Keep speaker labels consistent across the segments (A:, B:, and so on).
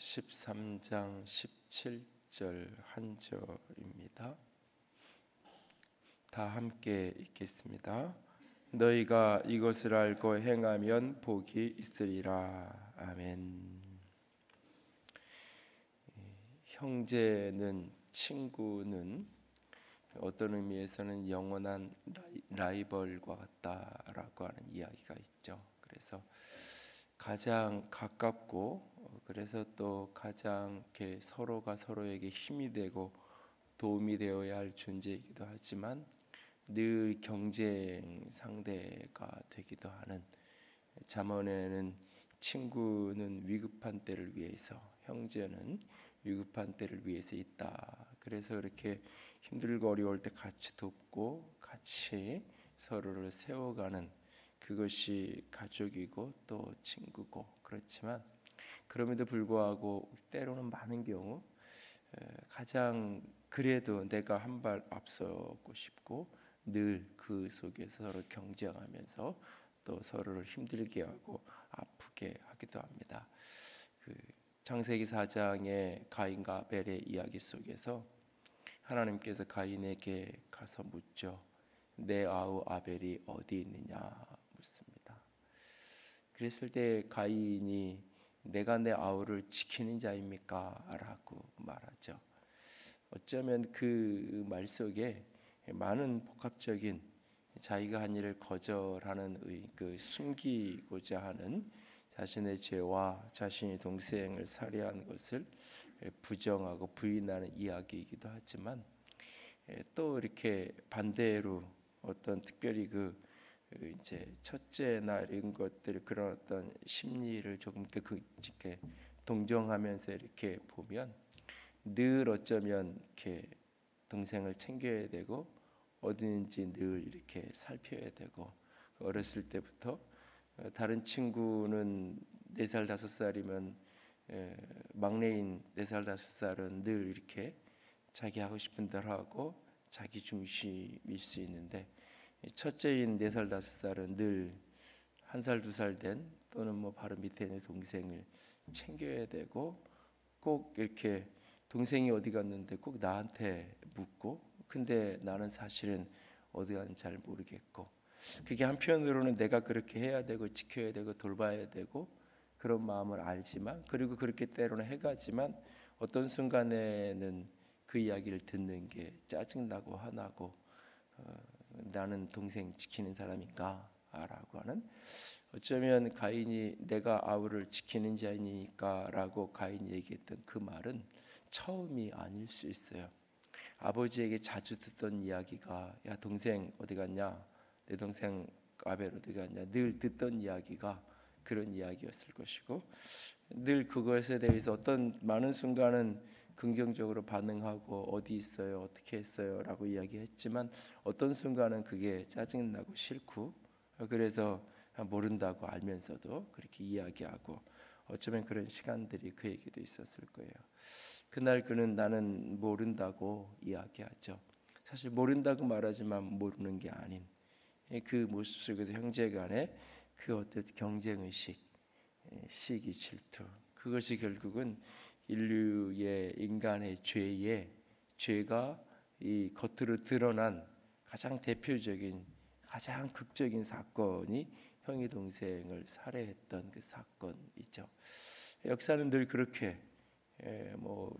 A: 13장 17절 한 절입니다. 다 함께 읽겠습니다. 너희가 이것을 알고 행하면 복이 있으리라. 아멘. 형제는, 친구는 어떤 의미에서는 영원한 라이벌과 같다라고 하는 이야기가 있죠. 그래서 가장 가깝고, 그래서 또 가장 이렇게 서로가 서로에게 힘이 되고 도움이 되어야 할 존재이기도 하지만 늘 경쟁 상대가 되기도 하는, 잠언에는 친구는 위급한 때를 위해서, 형제는 위급한 때를 위해서 있다. 그래서 이렇게 힘들고 어려울 때 같이 돕고 같이 서로를 세워가는, 그것이 가족이고 또 친구고. 그렇지만 그럼에도 불구하고 때로는 많은 경우 가장 그래도 내가 한 발 앞서고 싶고 늘 그 속에서 서로 경쟁하면서 또 서로를 힘들게 하고 아프게 하기도 합니다. 창세기 4장의 가인과 아벨의 이야기 속에서 하나님께서 가인에게 가서 묻죠. 내 아우 아벨이 어디 있느냐 묻습니다. 그랬을 때 가인이 내가 내 아우를 지키는 자입니까? 라고 말하죠. 어쩌면 그 말 속에 많은 복합적인, 자기가 한 일을 거절하는 숨기고자 하는 자신의 죄와 자신이 동생을 살해한 것을 부정하고 부인하는 이야기이기도 하지만, 또 이렇게 반대로 어떤 특별히 이제 첫째나 이런 것들, 그런 어떤 심리를 조금 이렇게 동정하면서 이렇게 보면 늘 어쩌면 이렇게 동생을 챙겨야 되고 어디는지 늘 이렇게 살펴야 되고, 어렸을 때부터 다른 친구는 4살 5살이면 막내인 4살 5살은 늘 이렇게 자기 하고 싶은 대로 하고 자기 중심일 수 있는데, 첫째인 4살 5살은 늘 1살 2살 된 또는 뭐 바로 밑에 있는 동생을 챙겨야 되고, 꼭 이렇게 동생이 어디 갔는데 꼭 나한테 묻고, 근데 나는 사실은 어디 갔는지 잘 모르겠고, 그게 한편으로는 내가 그렇게 해야 되고 지켜야 되고 돌봐야 되고 그런 마음을 알지만, 그리고 그렇게 때로는 해가지만 어떤 순간에는 그 이야기를 듣는 게 짜증나고 화나고, 나는 동생 지키는 사람인가? 라고 하는, 어쩌면 가인이 내가 아우를 지키는 자이니까 라고 가인이 얘기했던 그 말은 처음이 아닐 수 있어요. 아버지에게 자주 듣던 이야기가, 야 동생 어디 갔냐, 내 동생 아벨 어디 갔냐, 늘 듣던 이야기가 그런 이야기였을 것이고, 늘 그것에 대해서 어떤 많은 순간은 긍정적으로 반응하고 어디 있어요, 어떻게 했어요 라고 이야기했지만, 어떤 순간은 그게 짜증나고 싫고, 그래서 모른다고 알면서도 그렇게 이야기하고, 어쩌면 그런 시간들이 그에게도 있었을 거예요. 그날 그는 나는 모른다고 이야기하죠. 사실 모른다고 말하지만 모르는 게 아닌 그 모습 속에서 형제간의 그 어떤 경쟁의식, 시기, 질투, 그것이 결국은 인류의, 인간의 죄가 이 겉으로 드러난 가장 대표적인, 가장 극적인 사건이 형이 동생을 살해했던 그 사건이죠. 역사는 늘 그렇게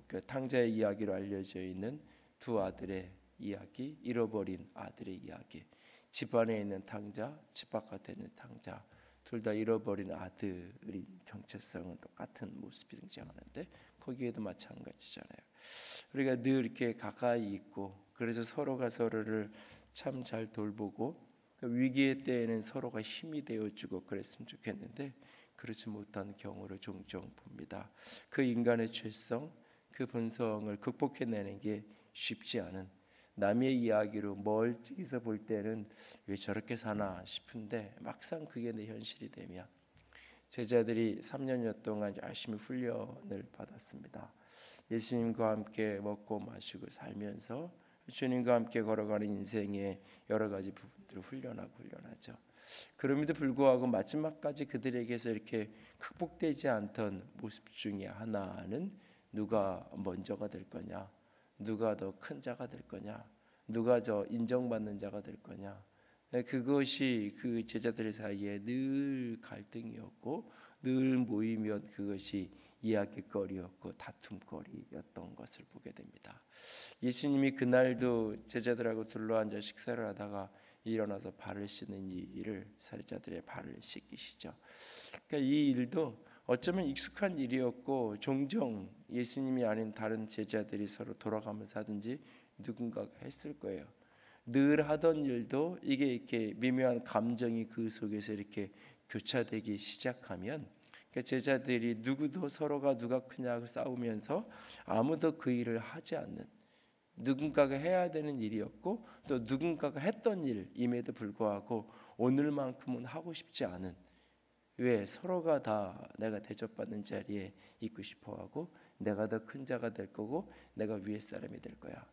A: 그 탕자의 이야기로 알려져 있는 두 아들의 이야기, 잃어버린 아들의 이야기, 집 안에 있는 탕자, 집 바깥에 있는 탕자, 둘 다 잃어버린 아들의 정체성은 똑같은 모습이 등장하는데, 거기에도 마찬가지잖아요. 우리가 늘 이렇게 가까이 있고, 그래서 서로가 서로를 참 잘 돌보고 위기의 때에는 서로가 힘이 되어주고 그랬으면 좋겠는데, 그렇지 못한 경우를 종종 봅니다. 그 인간의 죄성, 그 본성을 극복해내는 게 쉽지 않은, 남의 이야기로 멀찍이서 볼 때는 왜 저렇게 사나 싶은데 막상 그게 내 현실이 되면, 제자들이 3년여 동안 열심히 훈련을 받았습니다. 예수님과 함께 먹고 마시고 살면서 주님과 함께 걸어가는 인생의 여러 가지 부분들을 훈련하죠. 그럼에도 불구하고 마지막까지 그들에게서 이렇게 극복되지 않던 모습 중에 하나는 누가 먼저가 될 거냐, 누가 더 큰 자가 될 거냐, 누가 더 인정받는 자가 될 거냐. 그것이 그 제자들 사이에 늘 갈등이었고 늘 모이면 그것이 이야기거리였고 다툼거리였던 것을 보게 됩니다. 예수님이 그날도 제자들하고 둘러앉아 식사를 하다가 일어나서 발을 씻는 이 일을 사제자들의 발을 씻기시죠. 그러니까 이 일도 어쩌면 익숙한 일이었고 종종 예수님이 아닌 다른 제자들이 서로 돌아가면서 하든지 누군가가 했을 거예요. 늘 하던 일도 이게 이렇게 미묘한 감정이 그 속에서 이렇게 교차되기 시작하면 그러니까 제자들이 누구도 서로가 누가 크냐고 싸우면서 아무도 그 일을 하지 않는, 누군가가 해야 되는 일이었고 또 누군가가 했던 일임에도 불구하고 오늘만큼은 하고 싶지 않은, 왜 서로가 다 내가 대접받는 자리에 있고 싶어하고 내가 더 큰 자가 될 거고 내가 위에 사람이 될 거야.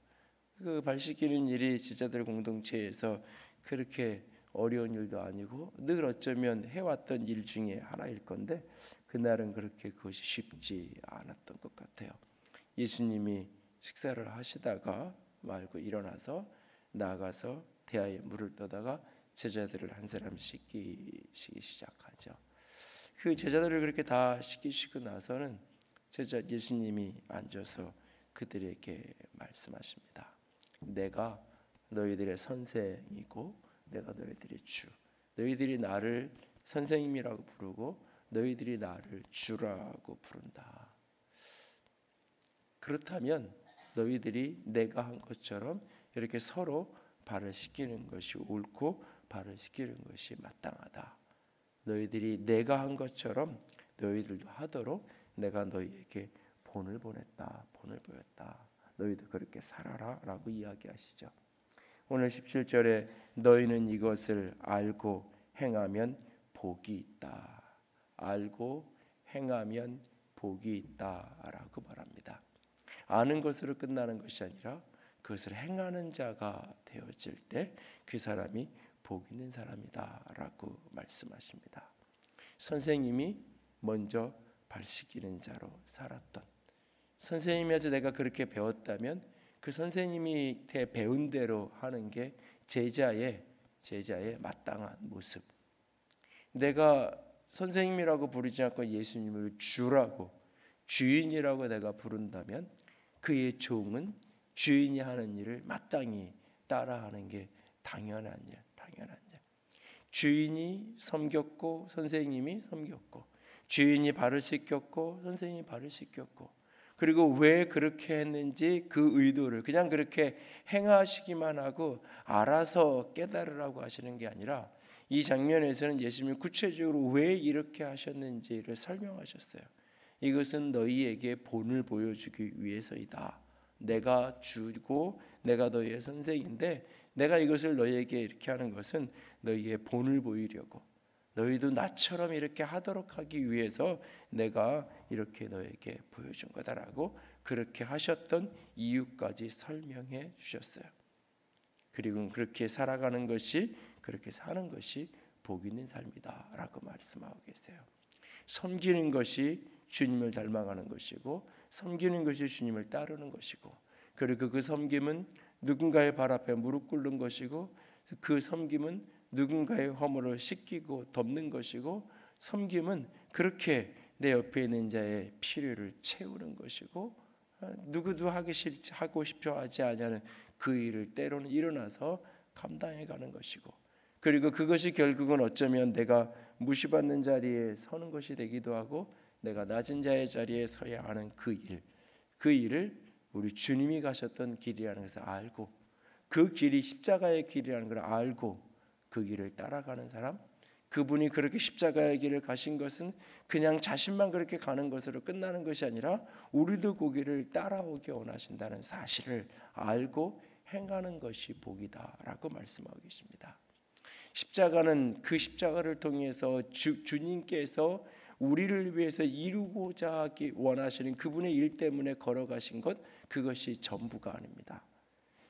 A: 그 발 씻기는 일이 제자들 공동체에서 그렇게 어려운 일도 아니고 늘 어쩌면 해왔던 일 중에 하나일 건데 그날은 그렇게 그것이 쉽지 않았던 것 같아요. 예수님이 식사를 하시다가 말고 일어나서 나가서 대야에 물을 떠다가 제자들을 한 사람 씻기시기 시작하죠. 그 제자들을 그렇게 다 씻기시고 나서는 예수님이 앉아서 그들에게 말씀하십니다. 내가 너희들의 선생이고 내가 너희들의 주. 너희들이 나를 선생님이라고 부르고 너희들이 나를 주라고 부른다. 그렇다면 너희들이 내가 한 것처럼 이렇게 서로 발을 씻기는 것이 옳고 발을 씻기는 것이 마땅하다. 너희들이 내가 한 것처럼 너희들도 하도록 내가 너희에게 본을 보냈다. 본을 보였다. 너희도 그렇게 살아라 라고 이야기하시죠. 오늘 17절에 너희는 이것을 알고 행하면 복이 있다. 알고 행하면 복이 있다라고 말합니다. 아는 것으로 끝나는 것이 아니라 그것을 행하는 자가 되어질 때 그 사람이 복 있는 사람이다라고 말씀하십니다. 선생님이 먼저 발 씻기는 자로 살았던, 선생님한테 내가 그렇게 배웠다면 그 선생님이 배운 대로 하는 게 제자의 마땅한 모습. 내가 선생님이라고 부르지 않고 예수님을 주라고, 주인이라고 내가 부른다면 그의 종은 주인이 하는 일을 마땅히 따라하는 게 당연한 일. 주인이 섬겼고 선생님이 섬겼고, 주인이 발을 씻겼고 선생님이 발을 씻겼고, 그리고 왜 그렇게 했는지 그 의도를 그냥 그렇게 행하시기만 하고 알아서 깨달으라고 하시는 게 아니라 이 장면에서는 예수님이 구체적으로 왜 이렇게 하셨는지를 설명하셨어요. 이것은 너희에게 본을 보여주기 위해서이다. 내가 주고 내가 너희의 선생인데 내가 이것을 너희에게 이렇게 하는 것은 너희의 본을 보이려고, 너희도 나처럼 이렇게 하도록 하기 위해서 내가 이렇게 너에게 보여준 거다라고 그렇게 하셨던 이유까지 설명해 주셨어요. 그리고 그렇게 살아가는 것이, 그렇게 사는 것이 복 있는 삶이다라고 말씀하고 계세요. 섬기는 것이 주님을 닮아가는 것이고 섬기는 것이 주님을 따르는 것이고, 그리고 그 섬김은 누군가의 발 앞에 무릎 꿇는 것이고, 그 섬김은 누군가의 허물을 씻기고 덮는 것이고, 섬김은 그렇게 내 옆에 있는 자의 필요를 채우는 것이고, 누구도 하고 싶어 하지 않냐는 그 일을 때로는 일어나서 감당해 가는 것이고, 그리고 그것이 결국은 어쩌면 내가 무시받는 자리에 서는 것이 되기도 하고 내가 낮은 자의 자리에 서야 하는 그 일을 우리 주님이 가셨던 길이라는 것을 알고, 그 길이 십자가의 길이라는 걸 알고 그 길을 따라가는 사람, 그분이 그렇게 십자가의 길을 가신 것은 그냥 자신만 그렇게 가는 것으로 끝나는 것이 아니라 우리도 그 길을 따라오기 원하신다는 사실을 알고 행하는 것이 복이다라고 말씀하고 계십니다. 십자가는 그 십자가를 통해서 주님께서 우리를 위해서 이루고자 하기 원하시는 그분의 일 때문에 걸어가신 것, 그것이 전부가 아닙니다.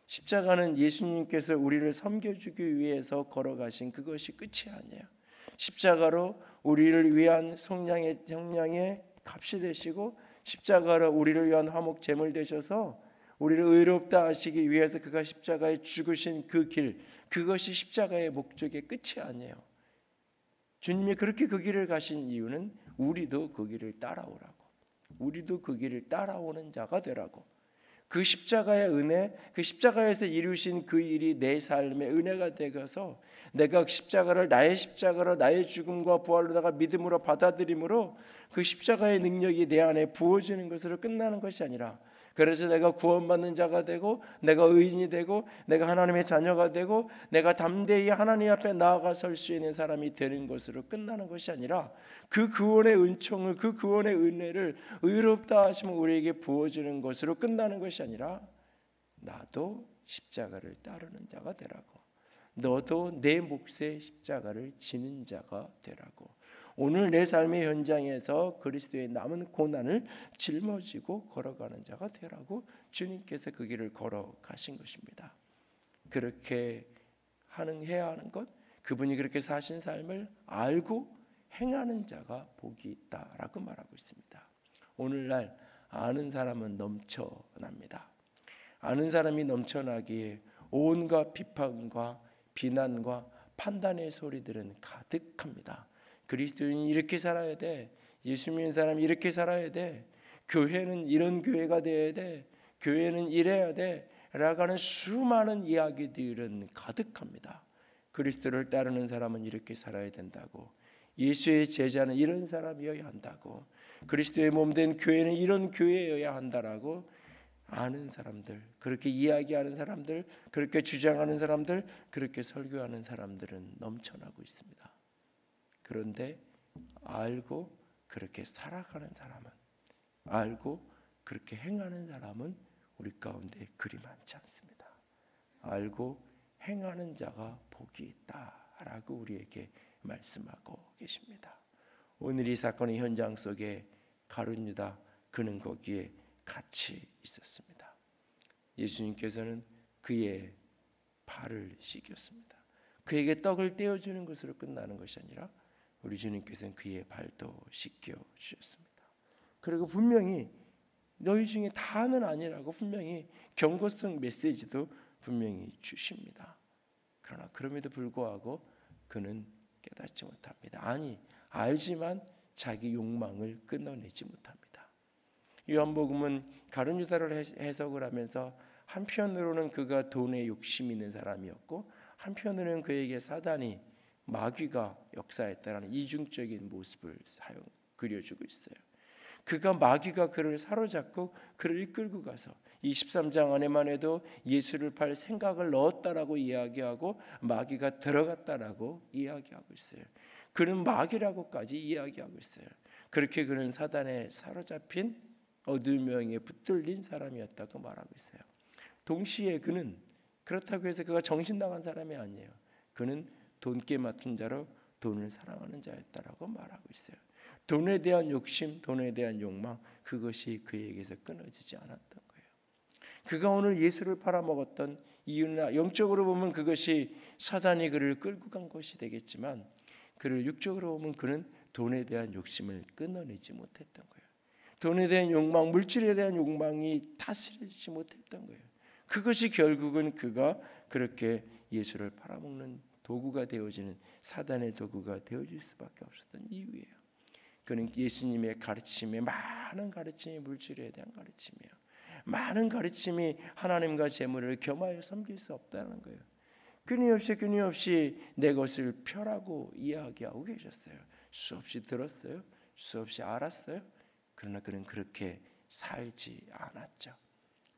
A: 십자가는 예수님께서 우리를 섬겨주기 위해서 걸어가신 그것이 끝이 아니에요. 십자가로 우리를 위한 형량의 값이 되시고 십자가로 우리를 위한 화목 제물 되셔서 우리를 의롭다 하시기 위해서 그가 십자가에 죽으신 그 길, 그것이 십자가의 목적의 끝이 아니에요. 주님이 그렇게 그 길을 가신 이유는 우리도 그 길을 따라오라고, 우리도 그 길을 따라오는 자가 되라고. 그 십자가의 은혜, 그 십자가에서 이루신 그 일이 내 삶의 은혜가 되어서 내가 십자가를 나의 십자가로 나의 죽음과 부활로다가 믿음으로 받아들임으로 그 십자가의 능력이 내 안에 부어지는 것으로 끝나는 것이 아니라, 그래서 내가 구원받는 자가 되고 내가 의인이 되고 내가 하나님의 자녀가 되고 내가 담대히 하나님 앞에 나아가 설 수 있는 사람이 되는 것으로 끝나는 것이 아니라, 그 구원의 은총을, 그 구원의 은혜를 의롭다 하시면 우리에게 부어지는 것으로 끝나는 것이 아니라, 나도 십자가를 따르는 자가 되라고, 너도 내 몫의 십자가를 지는 자가 되라고. 오늘 내 삶의 현장에서 그리스도의 남은 고난을 짊어지고 걸어가는 자가 되라고 주님께서 그 길을 걸어가신 것입니다. 그렇게 해야 하는 것, 그분이 그렇게 사신 삶을 알고 행하는 자가 복이 있다라고 말하고 있습니다. 오늘날 아는 사람은 넘쳐납니다. 아는 사람이 넘쳐나기에 온갖 비판과 비난과 판단의 소리들은 가득합니다. 그리스도인이 이렇게 살아야 돼, 예수 믿는 사람이 이렇게 살아야 돼, 교회는 이런 교회가 되어야 돼, 교회는 이래야 돼 라고 하는 수많은 이야기들은 가득합니다. 그리스도를 따르는 사람은 이렇게 살아야 된다고, 예수의 제자는 이런 사람이어야 한다고, 그리스도의 몸된 교회는 이런 교회여야 한다라고 아는 사람들, 그렇게 이야기하는 사람들, 그렇게 주장하는 사람들, 그렇게 설교하는 사람들은 넘쳐나고 있습니다. 그런데 알고 그렇게 살아가는 사람은, 알고 그렇게 행하는 사람은 우리 가운데 그리 많지 않습니다. 알고 행하는 자가 복이 있다라고 우리에게 말씀하고 계십니다. 오늘 이 사건의 현장 속에 가룟 유다, 그는 거기에 같이 있었습니다. 예수님께서는 그의 발을 씻겼습니다. 그에게 떡을 떼어주는 것으로 끝나는 것이 아니라 우리 주님께서는 그의 발도 씻겨 주셨습니다. 그리고 분명히 너희 중에 다는 아니라고 분명히 경고성 메시지도 분명히 주십니다. 그러나 그럼에도 불구하고 그는 깨닫지 못합니다. 아니, 알지만 자기 욕망을 끊어내지 못합니다. 요한복음은 가룟 유다를 해석을 하면서 한편으로는 그가 돈에 욕심 있는 사람이었고, 한편으로는 그에게 사단이, 마귀가 역사했다라는 이중적인 모습을 그려주고 있어요. 그가, 마귀가 그를 사로잡고 그를 이끌고 가서 23장 안에만 해도 예수를 팔 생각을 넣었다라고 이야기하고 마귀가 들어갔다라고 이야기하고 있어요. 그는 마귀라고까지 이야기하고 있어요. 그렇게 그는 사단에 사로잡힌 어두운 명에 붙들린 사람이었다고 말하고 있어요. 동시에 그는 그렇다고 해서 그가 정신 나간 사람이 아니에요. 그는 돈께 맡은 자로 돈을 사랑하는 자였다라고 말하고 있어요. 돈에 대한 욕심, 돈에 대한 욕망, 그것이 그에게서 끊어지지 않았던 거예요. 그가 오늘 예수를 팔아먹었던 이유는 영적으로 보면 그것이 사단이 그를 끌고 간 것이 되겠지만, 그를 육적으로 보면 그는 돈에 대한 욕심을 끊어내지 못했던 거예요. 돈에 대한 욕망, 물질에 대한 욕망이 다스리지 못했던 거예요. 그것이 결국은 그가 그렇게 예수를 팔아먹는 도구가 되어지는, 사단의 도구가 되어질 수밖에 없었던 이유예요. 그는 예수님의 가르침에, 많은 가르침이 물질에 대한 가르침이에요. 많은 가르침이 하나님과 재물을 겸하여 섬길 수 없다는 거예요. 끊임없이 내 것을 펴라고 이야기하고 계셨어요. 수없이 들었어요. 수없이 알았어요. 그러나 그는 그렇게 살지 않았죠.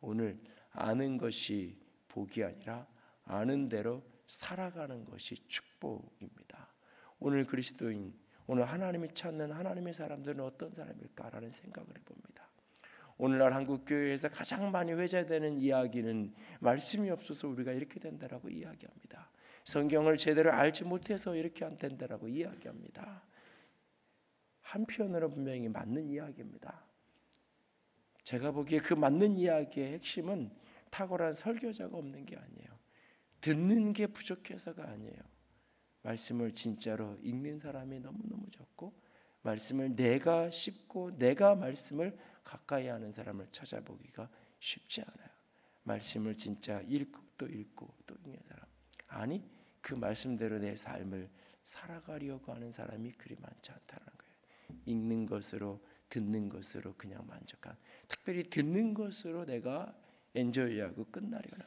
A: 오늘 아는 것이 복이 아니라 아는 대로 살아가는 것이 축복입니다. 오늘 그리스도인, 오늘 하나님이 찾는 하나님의 사람들은 어떤 사람일까라는 생각을 해봅니다. 오늘날 한국교회에서 가장 많이 회자되는 이야기는 말씀이 없어서 우리가 이렇게 된다라고 이야기합니다. 성경을 제대로 알지 못해서 이렇게 안 된다라고 이야기합니다. 한편으로 분명히 맞는 이야기입니다. 제가 보기에 그 맞는 이야기의 핵심은 탁월한 설교자가 없는 게 아니에요. 듣는 게 부족해서가 아니에요. 말씀을 진짜로 읽는 사람이 너무너무 적고 말씀을 내가 씹고 내가 말씀을 가까이 하는 사람을 찾아보기가 쉽지 않아요. 말씀을 진짜 읽고 또 읽고 또 읽는 사람, 아니 그 말씀대로 내 삶을 살아가려고 하는 사람이 그리 많지 않다는 거예요. 읽는 것으로 듣는 것으로 그냥 만족한, 특별히 듣는 것으로 내가 엔조이하고 끝나려는,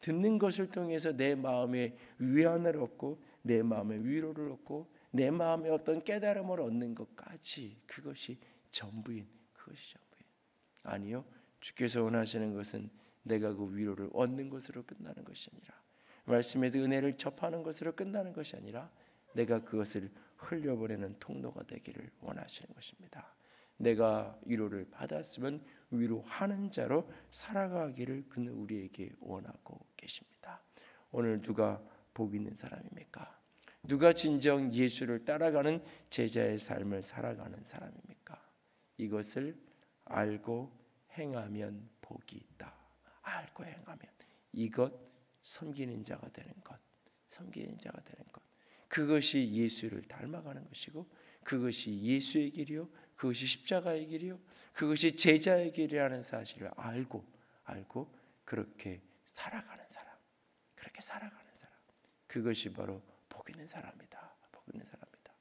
A: 듣는 것을 통해서 내 마음에 위안을 얻고 내 마음에 위로를 얻고 내 마음에 어떤 깨달음을 얻는 것까지, 그것이 전부인, 그것이 전부인. 아니요, 주께서 원하시는 것은 내가 그 위로를 얻는 것으로 끝나는 것이 아니라, 말씀에서 은혜를 접하는 것으로 끝나는 것이 아니라 내가 그것을 흘려보내는 통로가 되기를 원하시는 것입니다. 내가 위로를 받았으면 위로하는 자로 살아가기를 그는 우리에게 원하고 계십니다. 오늘 누가 복 있는 사람입니까? 누가 진정 예수를 따라가는 제자의 삶을 살아가는 사람입니까? 이것을 알고 행하면 복이 있다. 알고 행하면, 이것 섬기는 자가 되는 것, 섬기는 자가 되는 것, 그것이 예수를 닮아가는 것이고 그것이 예수의 길이요, 그것이 십자가의 길이요, 그것이 제자의 길이라는 사실을 알고 그렇게 살아가는 사람, 그렇게 살아가는 사람, 그것이 바로 복 있는 사람이다. 복 있는 사람이다.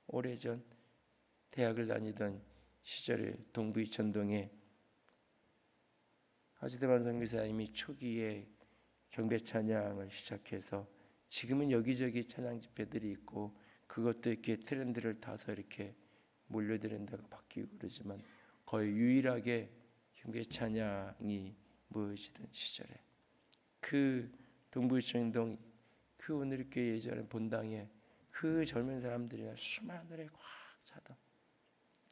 A: 오래전 대학을 다니던 시절에 동부 이천동에 하지대만 선교사님이 초기에 경배 찬양을 시작해서 지금은 여기저기 찬양 집회들이 있고 그것도 이렇게 트렌드를 타서 이렇게 몰려드는 데가 바뀌고 그러지만 거의 유일하게 경배 찬양이 모여지던 시절에 그 동부이천동 그 오늘교회 예전에 본당에 그 젊은 사람들이나 수많은 애꽉 차던,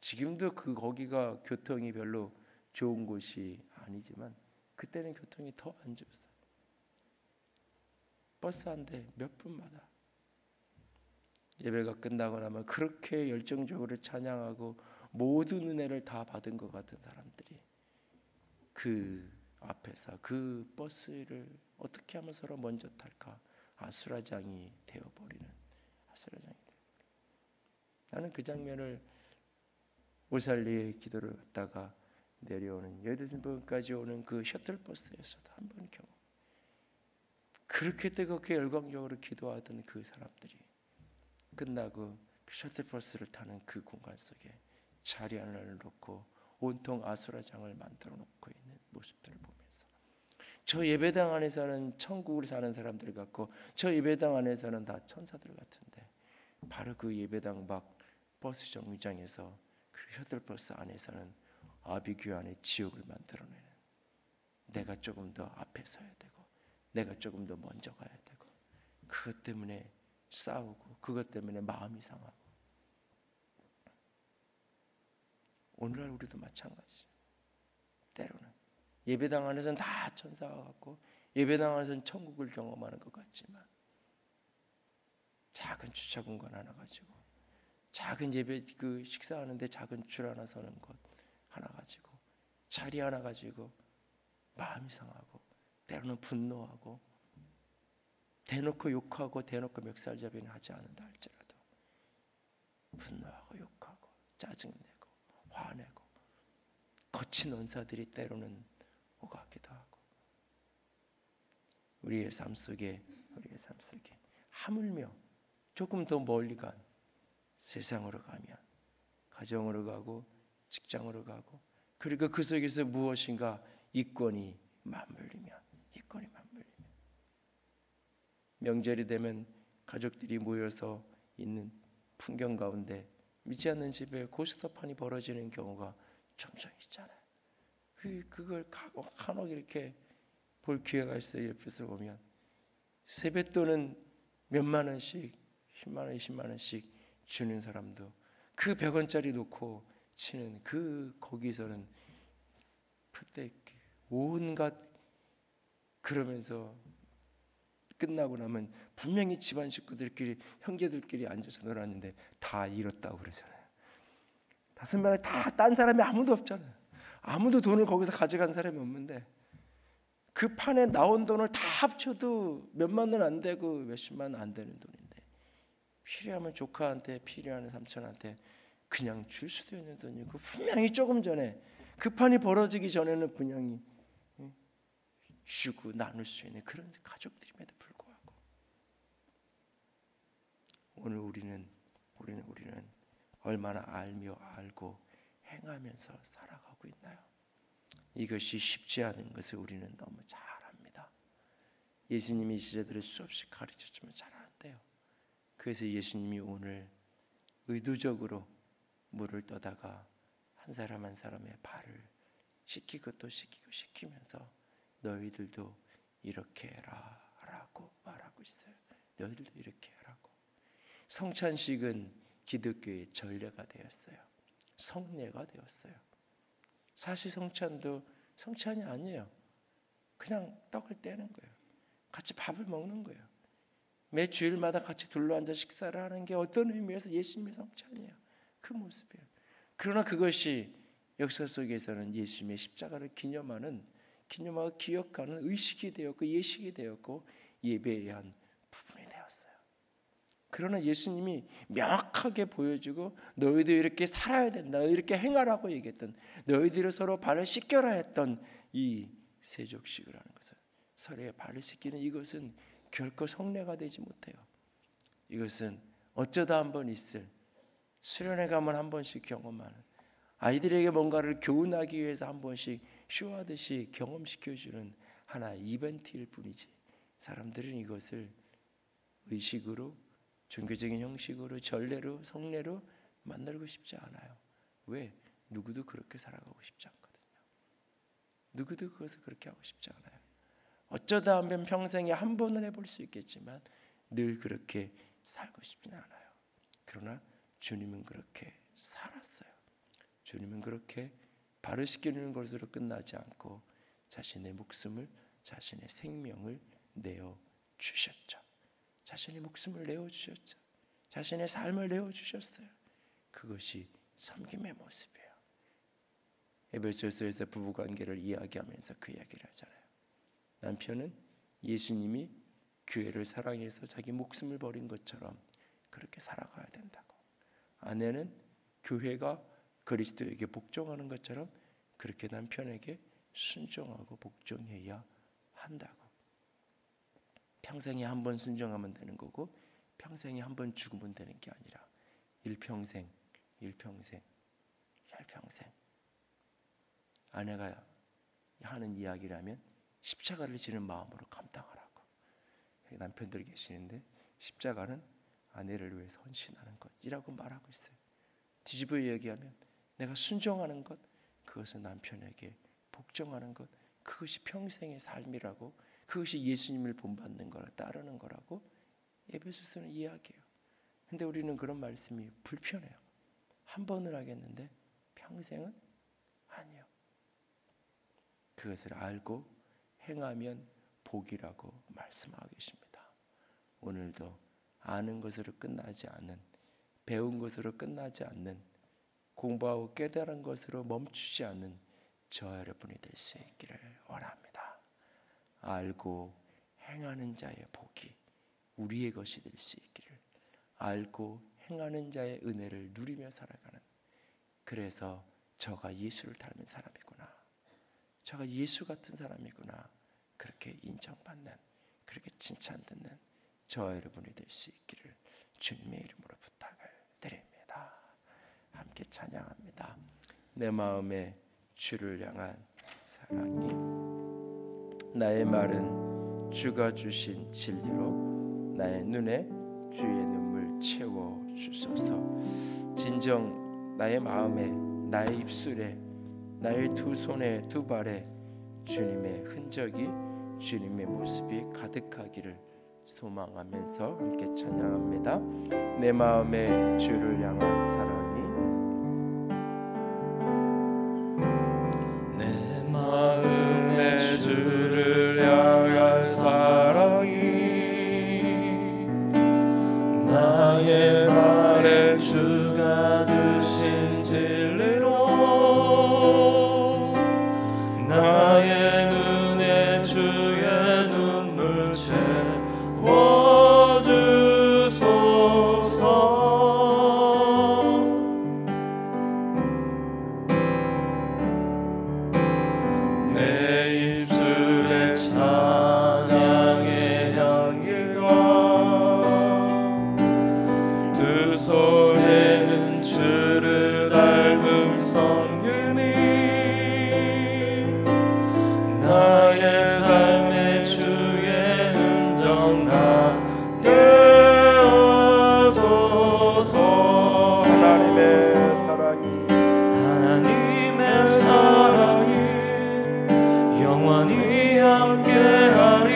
A: 지금도 그 거기가 교통이 별로 좋은 곳이 아니지만 그때는 교통이 더 안 좋았어요. 버스 한 대 몇 분마다 예배가 끝나고 나면 그렇게 열정적으로 찬양하고 모든 은혜를 다 받은 것 같은 사람들이 그 앞에서 그 버스를 어떻게 하면 서로 먼저 탈까 아수라장이 되어버리는, 아수라장이 되어버리는. 나는 그 장면을 오살리에 기도를 갔다가 내려오는 여의도신부까지 오는 그 셔틀버스에서도 한 번 경험, 그렇게 뜨겁게 열광적으로 기도하던 그 사람들이 끝나고 그 셔틀버스를 타는 그 공간 속에 자리 하나를 놓고 온통 아수라장을 만들어 놓고 있는 모습들을 보면서 저 예배당 안에서는 천국을 사는 사람들 같고 저 예배당 안에서는 다 천사들 같은데 바로 그 예배당 밖 버스 정류장에서 그 셔틀버스 안에서는 아비규 안에 지옥을 만들어내는, 내가 조금 더 앞에 서야 되고 내가 조금 더 먼저 가야 되고 그것 때문에 싸우고 그것 때문에 마음이 상하고. 오늘날 우리도 마찬가지죠. 때로는 예배당 안에서는 다 천사가 같고 예배당 안에서는 천국을 경험하는 것 같지만 작은 주차 공간 하나 가지고 작은 예배 그 식사하는데 작은 줄 하나 서는 것 하나 가지고 자리 하나 가지고 마음이 상하고 때로는 분노하고 대놓고 욕하고 대놓고 멱살잡이는 하지 않는다 할지라도 분노하고 욕하고 짜증내고 화내고 거친 언사들이 때로는 오가기도 하고 우리의 삶 속에 하물며 조금 더 멀리 간 세상으로 가면 가정으로 가고 직장으로 가고 그리고 그 속에서 무엇인가 이권이 맞물리면 명절이 되면 가족들이 모여서 있는 풍경 가운데 믿지 않는 집에 고스톱판이 벌어지는 경우가 종종 있잖아요. 그걸 간혹 이렇게 볼 기회가 있어요. 옆에서 보면 세뱃돈은 몇만 원씩 10만 원, 20만 원씩 주는 사람도 그 100원짜리 놓고 치는 그 거기서는 그때 온갖 그러면서 끝나고 나면 분명히 집안 식구들끼리 형제들끼리 앉아서 놀았는데 다 잃었다고 그러잖아요. 5명이 다 딴 사람이 아무도 없잖아요. 아무도 돈을 거기서 가져간 사람이 없는데 그 판에 나온 돈을 다 합쳐도 몇만 원 안 되고 몇십만 원 안 되는 돈인데 필요하면 조카한테, 필요하면 삼촌한테 그냥 줄 수도 있는 돈이고 분명히 조금 전에 그 판이 벌어지기 전에는 분명히 주고 나눌 수 있는 그런 가족들임에도 불구하고 오늘 우리는 얼마나 알며 알고 행하면서 살아가고 있나요? 이것이 쉽지 않은 것을 우리는 너무 잘 압니다. 예수님이 제자들을 수없이 가르쳤지만 잘 안돼요. 그래서 예수님이 오늘 의도적으로 물을 떠다가 한 사람 한 사람의 발을 씻기고 또 씻기고 씻기면서 너희들도 이렇게 해라 라고 말하고 있어요. 너희들도 이렇게 하라고. 성찬식은 기독교의 전례가 되었어요. 성례가 되었어요. 사실 성찬도 성찬이 아니에요. 그냥 떡을 떼는 거예요. 같이 밥을 먹는 거예요. 매 주일마다 같이 둘러앉아 식사를 하는 게 어떤 의미에서 예수님의 성찬이에요. 그 모습이에요. 그러나 그것이 역사 속에서는 예수님의 십자가를 기념하고 기억하는 의식이 되었고 예식이 되었고 예배의 한 부분이 되었어요. 그러나 예수님이 명확하게 보여주고 너희도 이렇게 살아야 된다, 이렇게 행하라고 얘기했던, 너희들이 서로 발을 씻겨라 했던 이 세족식을 하는 것은, 서로의 발을 씻기는 이것은 결코 성례가 되지 못해요. 이것은 어쩌다 한 번 있을, 수련회 가면 한 번씩 경험하는, 아이들에게 뭔가를 교훈하기 위해서 한 번씩 쇼하듯이 경험시켜주는 하나의 이벤트일 뿐이지, 사람들은 이것을 의식으로, 종교적인 형식으로, 전례로, 성례로 만들고 싶지 않아요. 왜? 누구도 그렇게 살아가고 싶지 않거든요. 누구도 그것을 그렇게 하고 싶지 않아요. 어쩌다 하면 평생에 한 번은 해볼 수 있겠지만 늘 그렇게 살고 싶지는 않아요. 그러나 주님은 그렇게 살았어요. 주님은 그렇게 발을 씻기는 것으로 끝나지 않고 자신의 목숨을, 자신의 생명을 내어주셨죠. 자신의 목숨을 내어주셨죠. 자신의 삶을 내어주셨어요. 그것이 섬김의 모습이에요. 에베소서에서 부부관계를 이야기하면서 그 이야기를 하잖아요. 남편은 예수님이 교회를 사랑해서 자기 목숨을 버린 것처럼 그렇게 살아가야 된다고, 아내는 교회가 그리스도에게 복종하는 것처럼 그렇게 남편에게 순종하고 복종해야 한다고. 평생에 한 번 순종하면 되는 거고 평생에 한 번 죽으면 되는 게 아니라 일평생 아내가 하는 이야기라면 십자가를 지는 마음으로 감당하라고. 남편들 계시는데 십자가는 아내를 위해서 헌신하는 것이라고 말하고 있어요. 뒤집어 얘기하면 내가 순종하는 것, 그것은 남편에게 복종하는 것, 그것이 평생의 삶이라고, 그것이 예수님을 본받는 거라, 따르는 거라고 에베소서는 이야기해요. 근데 우리는 그런 말씀이 불편해요. 한 번을 하겠는데 평생은 아니요. 그것을 알고 행하면 복이라고 말씀하고 계십니다. 오늘도 아는 것으로 끝나지 않는, 배운 것으로 끝나지 않는, 공부하고 깨달은 것으로 멈추지 않는 저 여러분이 될 수 있기를 원합니다. 알고 행하는 자의 복이 우리의 것이 될 수 있기를, 알고 행하는 자의 은혜를 누리며 살아가는, 그래서 저가 예수를 닮은 사람이구나, 저가 예수 같은 사람이구나, 그렇게 인정받는, 그렇게 칭찬듣는 저 여러분이 될 수 있기를 주님의 이름으로 부탁을 드립니다. 함께 찬양합니다. 내 마음에 주를 향한 사랑이, 나의 말은 주가 주신 진리로 나의 눈에 주의 눈물 채워 주소서. 진정 나의 마음에, 나의 입술에, 나의 두 손에, 두 발에 주님의 흔적이, 주님의 모습이 가득하기를 소망하면서 함께 찬양합니다. 내 마음에 주를 향한 사랑이,
B: 내 마음에 주를 향한 사랑이, 나의 말에 주가 주신 진리로 되어소서.
A: 하나님의 사랑이
B: 영원히 함께하리.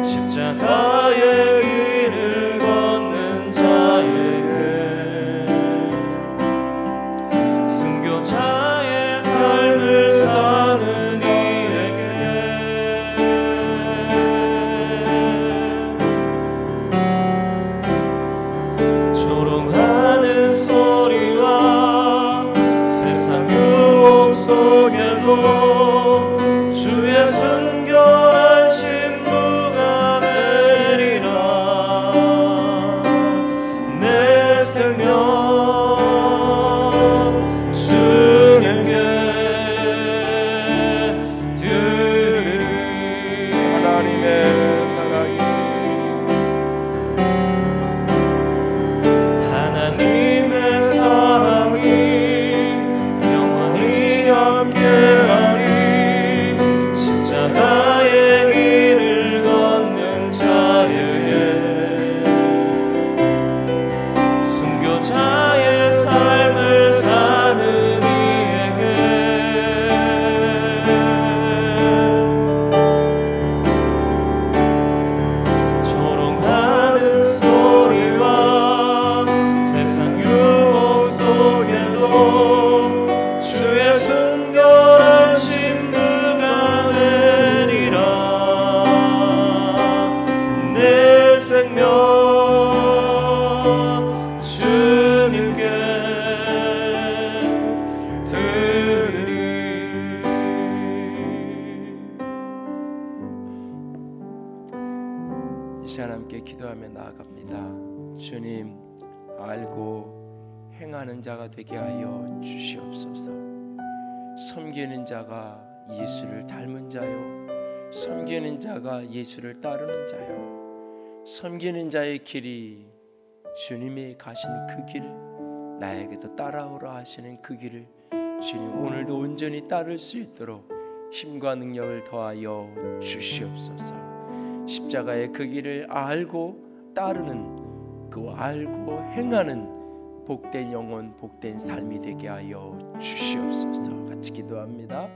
B: 십자가의 길을 걷는 자에게, 순교자의 삶을 사는 이에게, 조롱하는 소리와 세상 유혹 속에도 주의 순결한 신부가 되리라. 내 생명 주님께 드리리.
A: 하나님의 사랑이
B: 하나님의 사랑이 영원히 함께하리. 십자가의 길을 걷는 자에게, 순교자의 삶을 사는 이에게, 조롱하는 소리와 세상 유혹 속에도 주의 순결한 신부가 되리라. 내 생명 주님께 드리리.
A: 이 시간 함께 기도하며 나아갑니다. 주님, 알고 행하는 자가 되게 하여 주시옵소서. 섬기는 자가 예수를 닮은 자요, 섬기는 자가 예수를 따르는 자요, 섬기는 자의 길이 주님이 가시는 그 길, 나에게도 따라오라 하시는 그 길을 주님 오늘도 온전히 따를 수 있도록 힘과 능력을 더하여 주시옵소서. 십자가의 그 길을 알고 따르는, 그 알고 행하는 복된 영혼, 복된 삶이 되게 하여 주시옵소서. 같이 기도합니다.